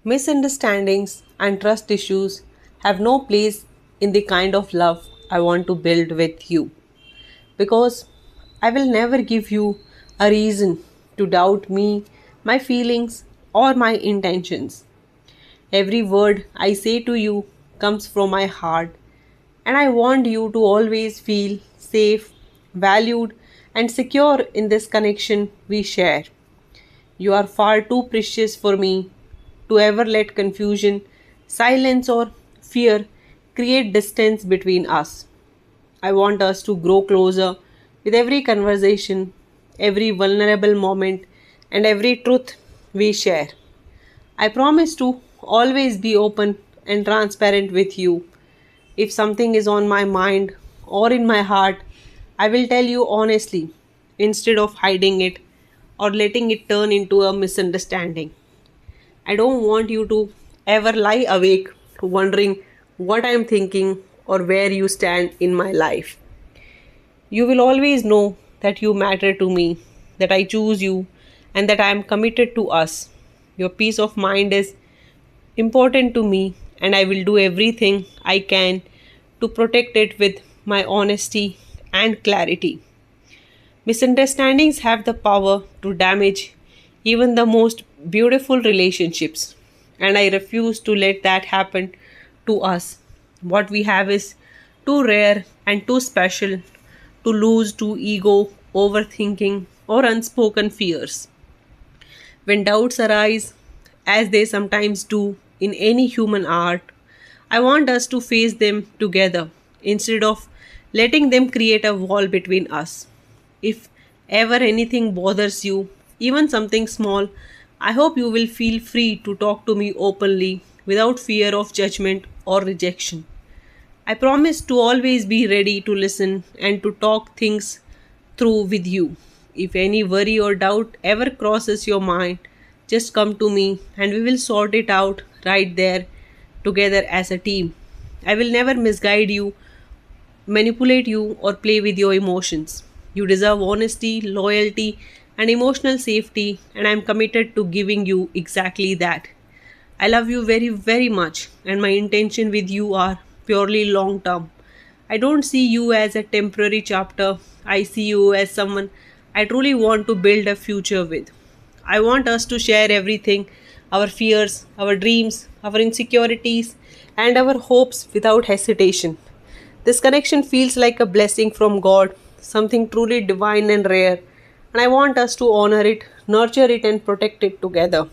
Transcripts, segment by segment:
Misunderstandings and trust issues have no place in the kind of love I want to build with you because I will never give you a reason to doubt me, my feelings, or my intentions. Every word I say to you comes from my heart, and I want you to always feel safe, valued, and secure in this connection we share. You are far too precious for me to ever let confusion, silence, or fear create distance between us. I want us to grow closer with every conversation, every vulnerable moment, and every truth we share. I promise to always be open and transparent with you. If something is on my mind or in my heart, I will tell you honestly instead of hiding it or letting it turn into a misunderstanding. I don't want you to ever lie awake wondering what I am thinking or where you stand in my life. You will always know that you matter to me, that I choose you, and that I am committed to us. Your peace of mind is important to me, and I will do everything I can to protect it with my honesty and clarity. Misunderstandings have the power to damage even the most beautiful relationships, and I refuse to let that happen to us. What we have is too rare and too special to lose to ego, overthinking, or unspoken fears. When doubts arise, as they sometimes do in any human art, I want us to face them together instead of letting them create a wall between us. If ever anything bothers you, even something small, I hope you will feel free to talk to me openly without fear of judgment or rejection. I promise to always be ready to listen and to talk things through with you. If any worry or doubt ever crosses your mind, just come to me and we will sort it out right there together as a team. I will never misguide you, manipulate you, or play with your emotions. You deserve honesty, loyalty, and emotional safety, and I am committed to giving you exactly that. I love you very, very much, and my intention with you are purely long term. I don't see you as a temporary chapter, I see you as someone I truly want to build a future with. I want us to share everything, our fears, our dreams, our insecurities, and our hopes without hesitation. This connection feels like a blessing from God, something truly divine and rare, and I want us to honor it, nurture it, and protect it together.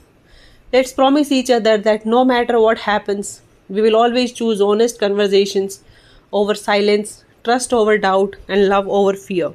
Let's promise each other that no matter what happens, we will always choose honest conversations over silence, trust over doubt, and love over fear.